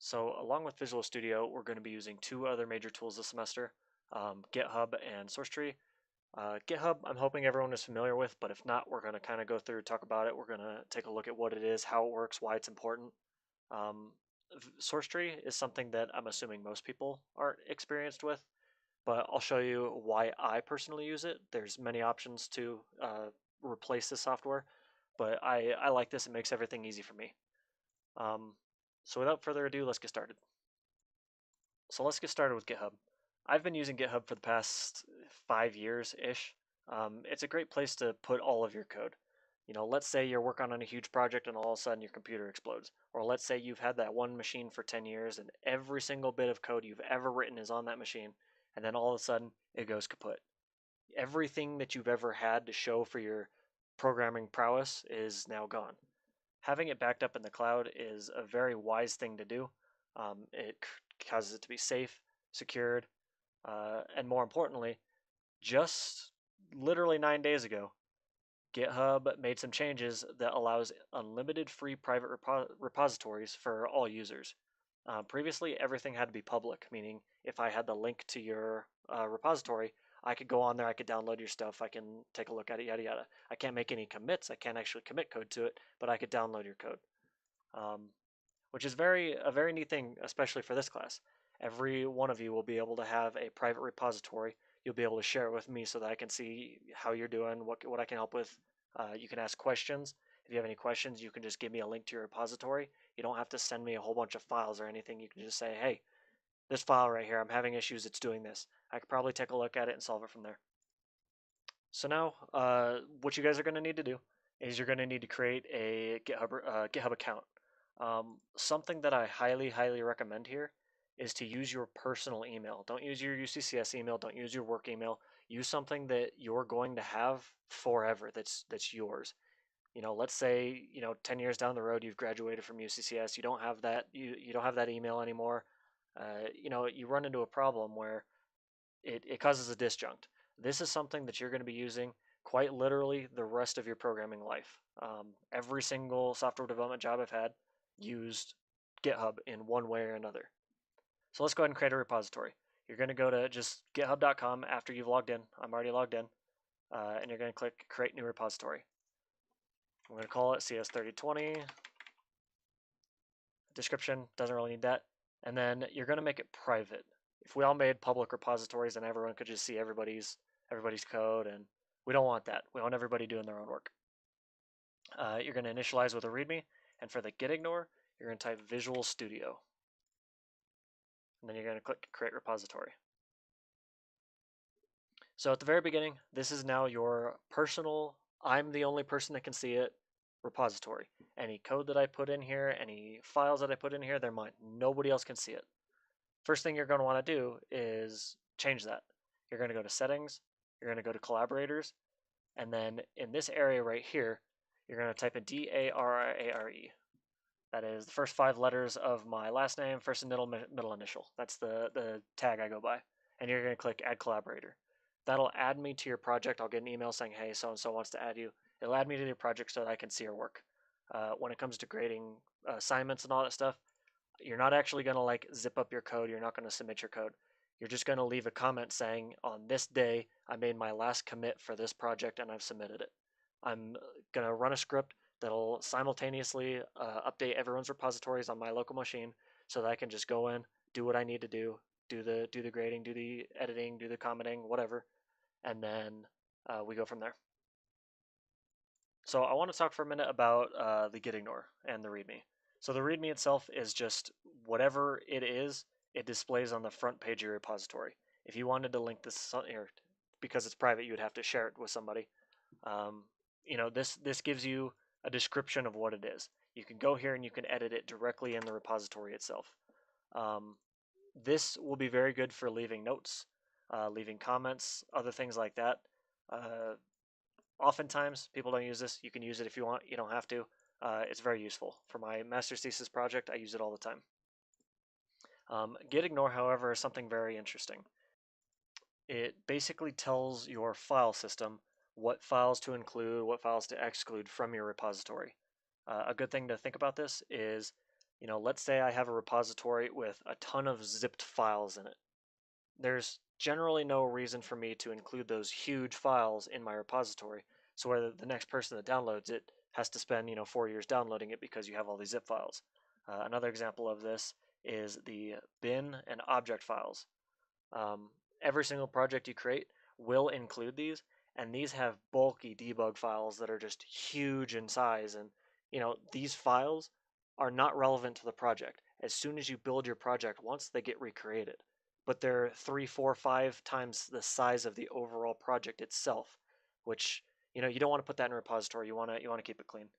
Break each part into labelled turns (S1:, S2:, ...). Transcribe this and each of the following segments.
S1: So along with Visual Studio, we're going to be using two other major tools this semester, GitHub and SourceTree. GitHub, I'm hoping everyone is familiar with, but if not, we're going to kind of go through, talk about it. We're going to take a look at what it is, how it works, why it's important. Um, SourceTree is something that I'm assuming most people aren't experienced with, but I'll show you why I personally use it. There's many options to replace this software, but I like this. It makes everything easy for me. Um, so without further ado, let's get started. So let's get started with GitHub. I've been using GitHub for the past 5 years-ish. It's a great place to put all of your code. Let's say you're working on a huge project and all of a sudden your computer explodes. Or let's say you've had that one machine for 10 years and every single bit of code you've ever written is on that machine, and then all of a sudden it goes kaput. Everything that you've ever had to show for your programming prowess is now gone. Having it backed up in the cloud is a very wise thing to do. It causes it to be safe, secured, and more importantly, just literally 9 days ago, GitHub made some changes that allows unlimited free private repositories for all users. Previously, everything had to be public, meaning if I had the link to your repository, I could go on there, I could download your stuff, I can take a look at it, yada yada. I can't make any commits, I can't actually commit code to it, but I could download your code, um, which is a very neat thing, especially for this class. Every one of you will be able to have a private repository. You'll be able to share it with me so that I can see how you're doing, what I can help with. You can ask questions. If you have any questions, you can just give me a link to your repository. You don't have to send me a whole bunch of files or anything. You can just say, hey, this file right here, I'm having issues, it's doing this. I could probably take a look at it and solve it from there. So now, what you guys are going to need to do is you're going to need to create a GitHub account. Something that I highly recommend here is to use your personal email. Don't use your UCCS email. Don't use your work email. Use something that you're going to have forever. That's yours. Let's say 10 years down the road you've graduated from UCCS. You don't have that. You don't have that email anymore. You run into a problem where it causes a disjunct. This is something that you're going to be using quite literally the rest of your programming life. Every single software development job I've had used GitHub in one way or another. So let's go ahead and create a repository. You're going to go to just github.com after you've logged in. I'm already logged in. And you're going to click Create New Repository. I'm going to call it CS3020. Description, doesn't really need that. And then you're going to make it private. If we all made public repositories, then everyone could just see everybody's code, and we don't want that. We want everybody doing their own work. You're going to initialize with a README, and for the gitignore, you're going to type Visual Studio. And then you're going to click Create Repository. So at the very beginning, this is now your personal, I'm the only person that can see it, repository. Any code that I put in here, any files that I put in here, they're mine. Nobody else can see it. First thing you're going to want to do is change that. You're going to go to Settings, you're going to go to Collaborators, and then in this area right here, you're going to type in DARARE. That is the first 5 letters of my last name, first and middle initial. That's the tag I go by. And you're going to click Add Collaborator. That'll add me to your project. I'll get an email saying, hey, so-and-so wants to add you. It'll add me to your project so that I can see your work. When it comes to grading assignments and all that stuff, you're not actually going to like zip up your code. You're not going to submit your code. You're just going to leave a comment saying, on this day, I made my last commit for this project and I've submitted it. I'm going to run a script that'll simultaneously update everyone's repositories on my local machine so that I can just go in, do what I need to do the grading, do the editing, do the commenting, whatever, and then we go from there. So I want to talk for a minute about the gitignore and the README. So the README itself is just whatever it is, it displays on the front page of your repository. If you wanted to link this here, because it's private, you would have to share it with somebody. This gives you a description of what it is. You can go here and you can edit it directly in the repository itself. This will be very good for leaving notes, leaving comments, other things like that. Oftentimes, people don't use this. You can use it if you want. You don't have to. It's very useful. For my master's thesis project, I use it all the time. Gitignore, however, is something very interesting. It basically tells your file system what files to include, what files to exclude from your repository. A good thing to think about this is Let's say I have a repository with a ton of zipped files in it. There's generally no reason for me to include those huge files in my repository, so whether the next person that downloads it has to spend 4 years downloading it because you have all these zip files. Another example of this is the bin and object files. Every single project you create will include these, and these have bulky debug files that are just huge in size. And these files are not relevant to the project. As soon as you build your project once, they get recreated, but they're 3, 4, 5 times the size of the overall project itself, which you don't want to put that in a repository. You want to keep it clean.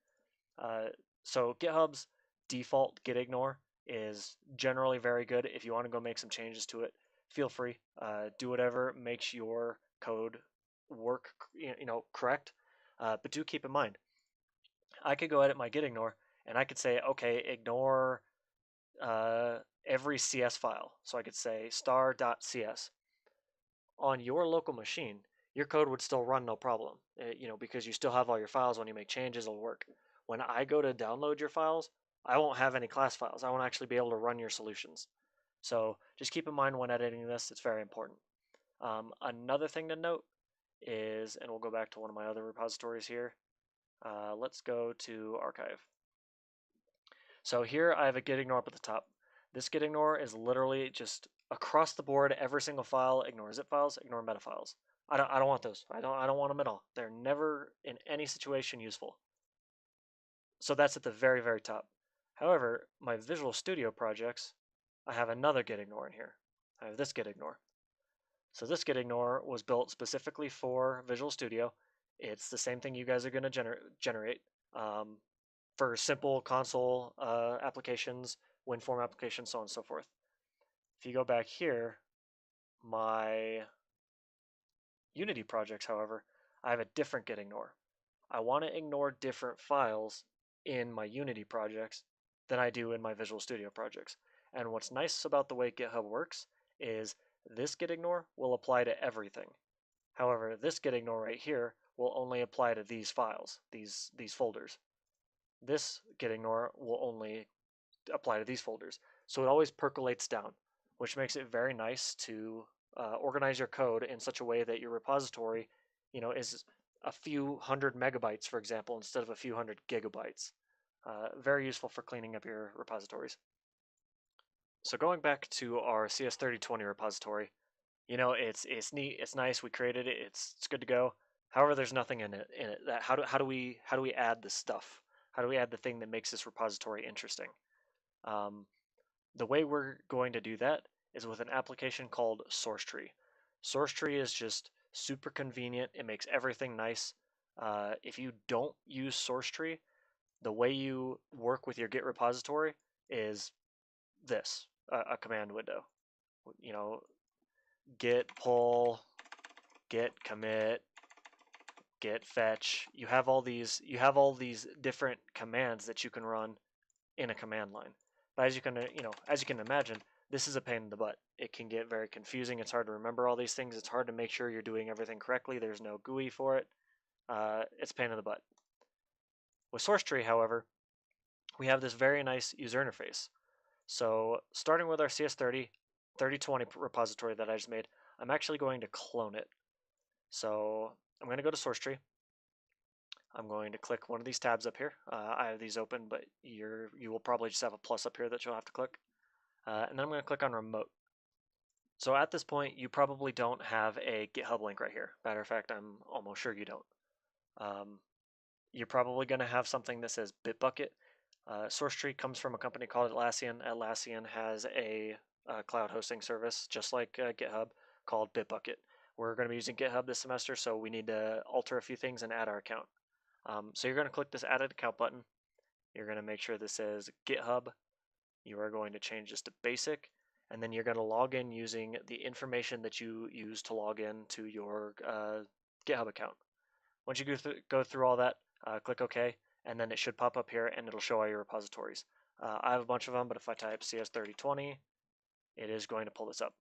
S1: So GitHub's default git ignore is generally very good. If you want to go make some changes to it, feel free. Do whatever makes your code work, correct. But do keep in mind, I could go edit my git ignore and I could say, okay, ignore every CS file. So I could say star.cs. On your local machine, your code would still run no problem, because you still have all your files. When you make changes, it'll work. When I go to download your files, I won't have any class files. I won't actually be able to run your solutions. So just keep in mind when editing this, it's very important. Another thing to note is, and we'll go back to one of my other repositories here. Let's go to archive. So here I have a git ignore up at the top. This git ignore is literally just across the board, every single file, ignore zip files, ignore meta files. I don't want those. I don't want them at all. They're never in any situation useful. So that's at the very, very top. However, my Visual Studio projects, I have another git ignore in here. I have this git ignore. So this git ignore was built specifically for Visual Studio. It's the same thing you guys are going to generate for simple console applications, WinForm applications, so on and so forth. If you go back here, my Unity projects, however, I have a different git ignore. I want to ignore different files in my Unity projects than I do in my Visual Studio projects. And what's nice about the way GitHub works is this git ignore will apply to everything. However, this git ignore right here will only apply to these files, these folders. This git ignore will only apply to these folders. So it always percolates down, which makes it very nice to organize your code in such a way that your repository, is a few hundred megabytes, for example, instead of a few hundred gigabytes. Very useful for cleaning up your repositories. So going back to our CS3020 repository, it's neat, it's nice, we created it, it's good to go. However, there's nothing in it. How do we add the stuff? How do we add the thing that makes this repository interesting? The way we're going to do that is with an application called SourceTree. SourceTree is just super convenient. It makes everything nice. If you don't use SourceTree, the way you work with your Git repository is this, a command window. Git pull, git commit, git fetch. You have all these different commands that you can run in a command line. But as you can imagine, this is a pain in the butt. It can get very confusing. It's hard to remember all these things. It's hard to make sure you're doing everything correctly. There's no GUI for it. It's a pain in the butt. With SourceTree, however, we have this very nice user interface. So starting with our CS3020 repository that I just made, I'm actually going to clone it. So I'm going to go to SourceTree. I'm going to click one of these tabs up here. I have these open, but you will probably just have a plus up here that you'll have to click. And then I'm going to click on remote. So at this point, you probably don't have a GitHub link right here. Matter of fact, I'm almost sure you don't. You're probably going to have something that says Bitbucket. SourceTree comes from a company called Atlassian. Atlassian has a cloud hosting service, just like GitHub, called Bitbucket. We're going to be using GitHub this semester, so we need to alter a few things and add our account. So you're going to click this Add an Account button. You're going to make sure this says GitHub. You are going to change this to basic, and then you're going to log in using the information that you use to log in to your GitHub account. Once you go through all that, click OK, and then it should pop up here and it'll show all your repositories. I have a bunch of them, but if I type CS3020, it is going to pull this up.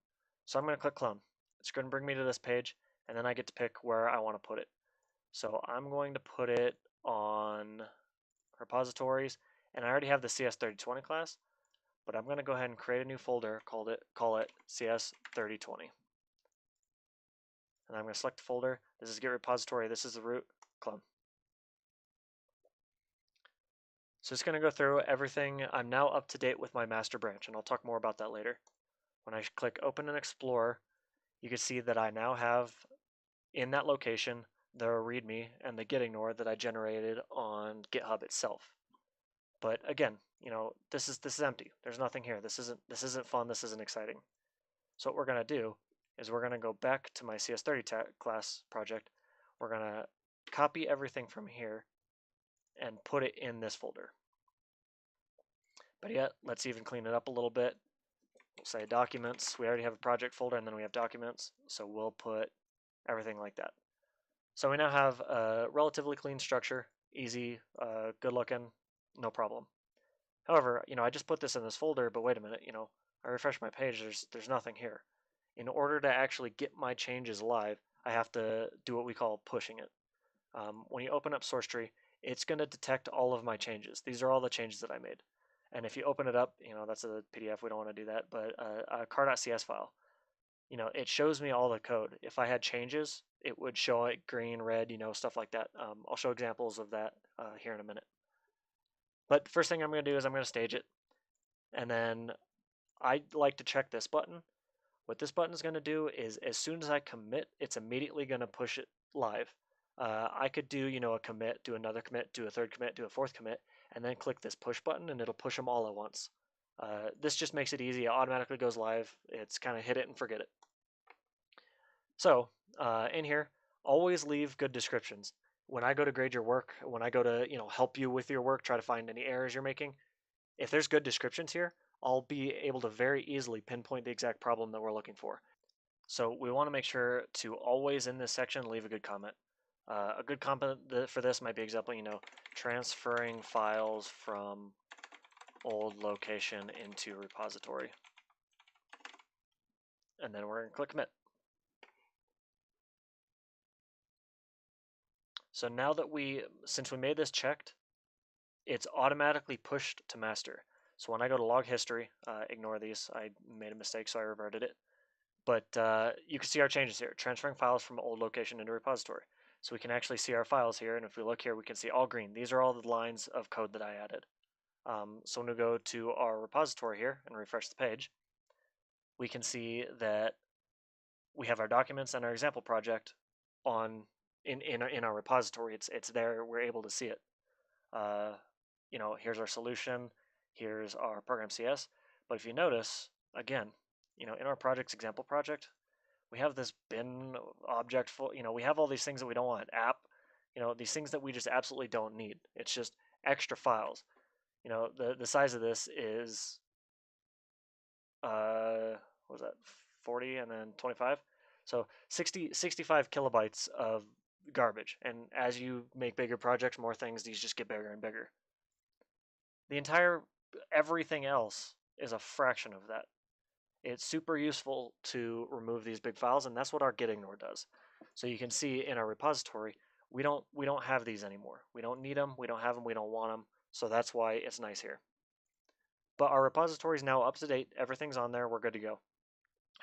S1: So I'm going to click clone. It's going to bring me to this page, and then I get to pick where I want to put it. So I'm going to put it on repositories, and I already have the CS3020 class, but I'm going to go ahead and create a new folder, call it CS3020. And I'm going to select the folder. This is Git repository. This is the root. Clone. So it's going to go through everything. I'm now up to date with my master branch, and I'll talk more about that later. When I click Open and Explore, you can see that I now have in that location the README and the git ignore that I generated on GitHub itself. But again, this is empty. There's nothing here. This isn't fun. This isn't exciting. So what we're going to do is we're going to go back to my CS30 class project. We're going to copy everything from here and put it in this folder. But yet, let's even clean it up a little bit. We'll say documents. We already have a project folder, and then we have documents. So we'll put everything like that. So we now have a relatively clean structure, easy, good looking, no problem. However, I just put this in this folder, but wait a minute, I refresh my page, there's nothing here. In order to actually get my changes live, I have to do what we call pushing it. When you open up SourceTree, it's going to detect all of my changes. These are all the changes that I made. And if you open it up, that's a PDF, we don't want to do that, but a car.cs file, it shows me all the code. If I had changes, it would show it green, red, stuff like that. I'll show examples of that here in a minute. But first thing I'm going to do is I'm going to stage it. And then I like to check this button. What this button is going to do is as soon as I commit, it's immediately going to push it live. I could do, a commit, do another commit, do a third commit, do a fourth commit, and then click this push button and it'll push them all at once. This just makes it easy. It automatically goes live. It's kind of hit it and forget it. So in here, always leave good descriptions. When I go to grade your work, when I go to help you with your work, try to find any errors you're making, if there's good descriptions here, I'll be able to very easily pinpoint the exact problem that we're looking for. So we want to make sure to always in this section leave a good comment. A good comment for this might be example, transferring files from old location into repository. And then we're going to click commit. So now that since we made this checked, it's automatically pushed to master. So when I go to log history, ignore these, I made a mistake, so I reverted it. But you can see our changes here, transferring files from old location into repository. So we can actually see our files here, and if we look here, we can see all green. These are all the lines of code that I added. So when we go to our repository here and refresh the page, we can see that we have our documents and our example project in our repository. It's there. We're able to see it. Here's our solution. Here's our program CS. But if you notice, again, in our project's example project, we have this bin object full. We have all these things that we don't want. App, these things that we just absolutely don't need. It's just extra files. The size of this is what was that, 40 and then 25? So 65 kilobytes of garbage. And as you make bigger projects, more things, these just get bigger and bigger. Everything else is a fraction of that. It's super useful to remove these big files, and that's what our git ignore does. So you can see in our repository, we don't have these anymore. We don't need them, we don't have them, we don't want them. So that's why it's nice here. But our repository is now up to date. Everything's on there. We're good to go.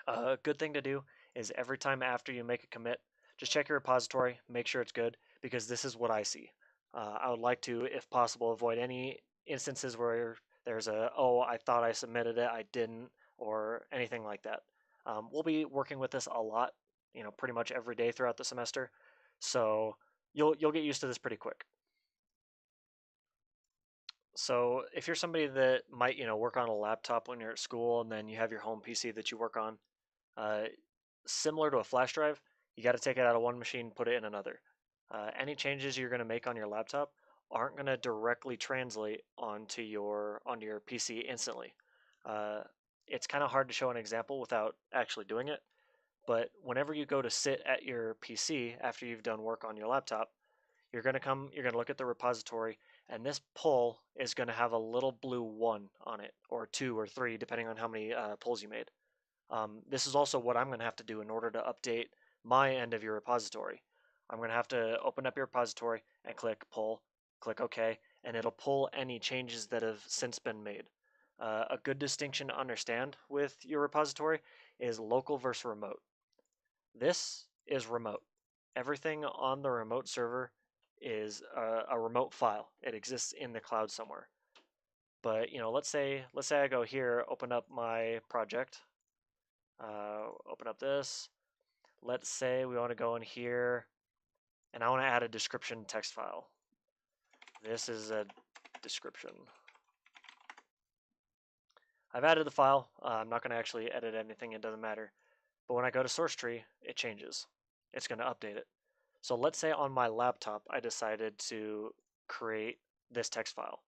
S1: A good thing to do is every time after you make a commit, just check your repository, make sure it's good, because this is what I see. I would like to, if possible, avoid any instances where there's I thought I submitted it, I didn't, or anything like that. We'll be working with this a lot, pretty much every day throughout the semester. So you'll get used to this pretty quick. So if you're somebody that might, work on a laptop when you're at school and then you have your home PC that you work on, similar to a flash drive, you got to take it out of one machine, put it in another. Any changes you're going to make on your laptop aren't going to directly translate onto your PC instantly. It's kind of hard to show an example without actually doing it, but whenever you go to sit at your PC after you've done work on your laptop, you're going to look at the repository, and this pull is going to have a little blue 1 on it, or 2 or 3, depending on how many pulls you made. This is also what I'm going to have to do in order to update my end of your repository. I'm going to have to open up your repository and click pull, click OK, and it'll pull any changes that have since been made. A good distinction to understand with your repository is local versus remote. This is remote. Everything on the remote server is a remote file. It exists in the cloud somewhere. But let's say I go here, open up my project, open up this. Let's say we want to go in here, and I want to add a description text file. This is a description. I've added the file. I'm not going to actually edit anything. It doesn't matter. But when I go to SourceTree, it changes. It's going to update it. So let's say on my laptop, I decided to create this text file.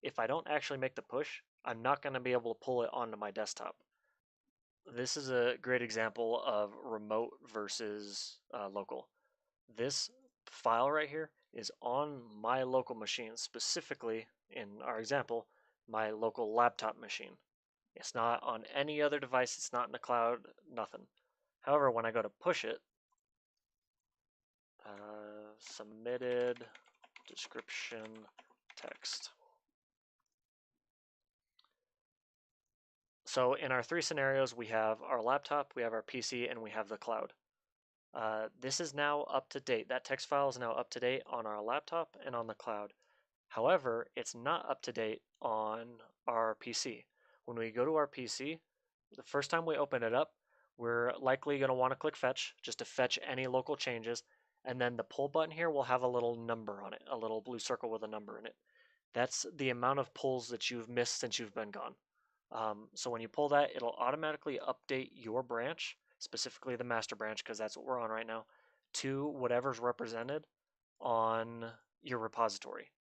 S1: If I don't actually make the push, I'm not going to be able to pull it onto my desktop. This is a great example of remote versus local. This file right here is on my local machine, specifically in our example, my local laptop machine. It's not on any other device, it's not in the cloud, nothing. However, when I go to push it, submitted description text. So in our three scenarios, we have our laptop, we have our PC, and we have the cloud. This is now up to date. That text file is now up to date on our laptop and on the cloud. However, it's not up to date on our PC. When we go to our PC, the first time we open it up, we're likely going to want to click fetch just to fetch any local changes. And then the pull button here will have a little number on it, a little blue circle with a number in it. That's the amount of pulls that you've missed since you've been gone. So when you pull that, it'll automatically update your branch, specifically the master branch, because that's what we're on right now, to whatever's represented on your repository.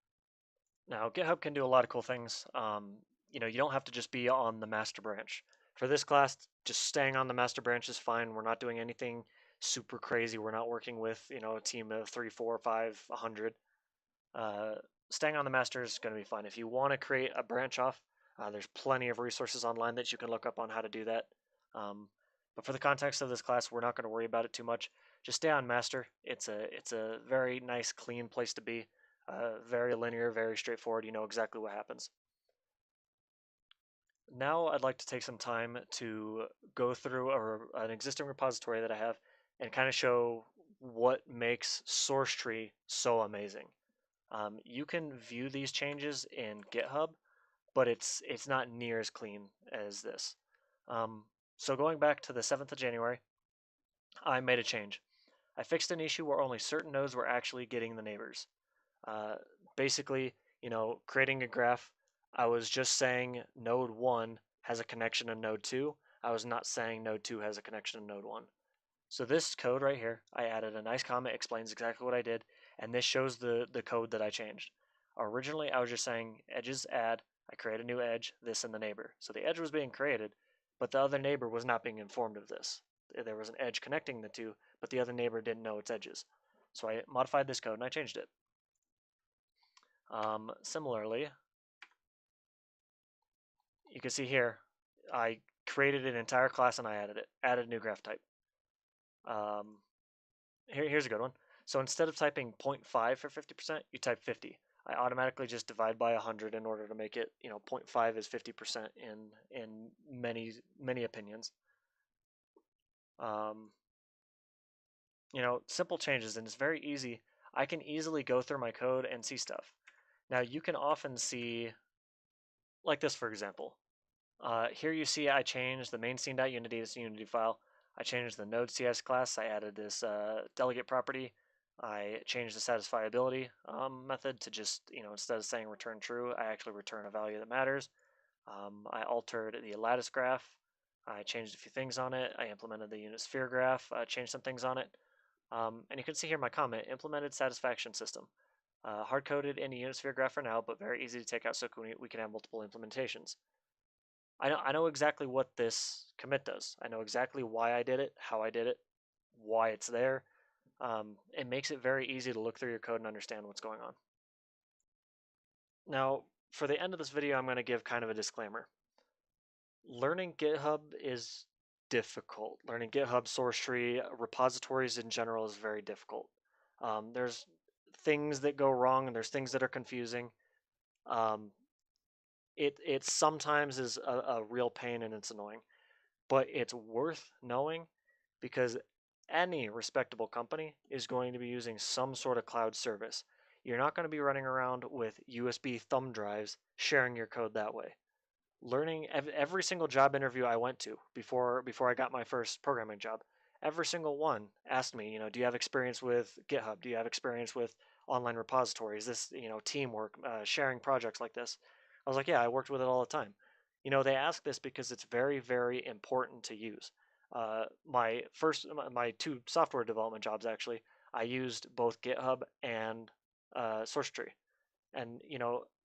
S1: Now, GitHub can do a lot of cool things. You don't have to just be on the master branch. For this class, just staying on the master branch is fine. We're not doing anything super crazy. We're not working with, a team of 3, 4, 5, 100. Staying on the master is going to be fine. If you want to create a branch off, there's plenty of resources online that you can look up on how to do that. But for the context of this class, we're not going to worry about it too much. Just stay on master. It's a very nice, clean place to be. Very linear, very straightforward. You know exactly what happens. Now I'd like to take some time to go through an existing repository that I have and kind of show what makes SourceTree so amazing. You can view these changes in GitHub, but it's not near as clean as this. So going back to the 7th of January, I made a change. I fixed an issue where only certain nodes were actually getting the neighbors. Basically, creating a graph, I was just saying node 1 has a connection to node 2. I was not saying node 2 has a connection to node 1. So this code right here, I added a nice comment, explains exactly what I did, and this shows the code that I changed. Originally, I was just saying edges add, I create a new edge, this and the neighbor. So the edge was being created, but the other neighbor was not being informed of this. There was an edge connecting the two, but the other neighbor didn't know its edges. So I modified this code and I changed it. Similarly, you can see here, I created an entire class and I added a new graph type. Here's a good one. So instead of typing 0.5 for 50%, you type 50. I automatically just divide by 100 in order to make it, 0.5 is 50% in many opinions. Simple changes, and it's very easy. I can easily go through my code and see stuff. Now you can often see, like this for example. Here you see I changed the main scene.unity, this Unity file. I changed the node.cs class. I added this delegate property. I changed the satisfiability method to just, instead of saying return true, I actually return a value that matters. I altered the lattice graph. I changed a few things on it. I implemented the unit sphere graph, changed some things on it. And you can see here my comment, implemented satisfaction system. Hard-coded in a unit sphere graph for now, but very easy to take out so we can have multiple implementations. I know exactly what this commit does. I know exactly why I did it, how I did it, why it's there. It makes it very easy to look through your code and understand what's going on. Now, for the end of this video, I'm going to give kind of a disclaimer. Learning GitHub is difficult. Learning GitHub SourceTree repositories in general is very difficult. There's things that go wrong and there's things that are confusing. it sometimes is a real pain and it's annoying, but it's worth knowing because any respectable company is going to be using some sort of cloud service. You're not going to be running around with USB thumb drives sharing your code that way. Learning every single job interview I went to before I got my first programming job, every single one asked me, do you have experience with GitHub? Do you have experience with online repositories? This, teamwork, sharing projects like this. I was like, yeah, I worked with it all the time. They ask this because it's very, very important to use. My two software development jobs actually, I used both GitHub and SourceTree. And,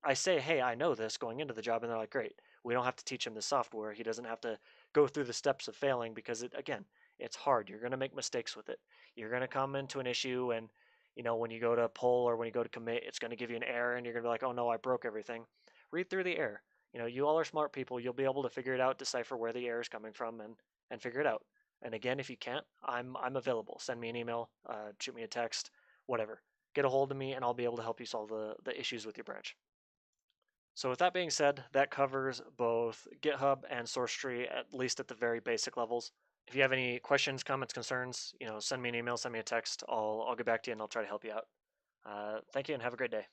S1: I say, hey, I know this going into the job, and they're like, great. We don't have to teach him the software. He doesn't have to go through the steps of failing because again, it's hard. You're going to make mistakes with it. You're going to come into an issue and, when you go to pull or when you go to commit, it's going to give you an error and you're going to be like, oh no, I broke everything. Read through the error. You all are smart people. You'll be able to figure it out, decipher where the error is coming from and figure it out. And again, if you can't, I'm available. Send me an email, shoot me a text, whatever. Get a hold of me and I'll be able to help you solve the issues with your branch. So with that being said, that covers both GitHub and SourceTree, at least at the very basic levels. If you have any questions, comments, concerns, send me an email, send me a text. I'll get back to you and I'll try to help you out. Thank you and have a great day.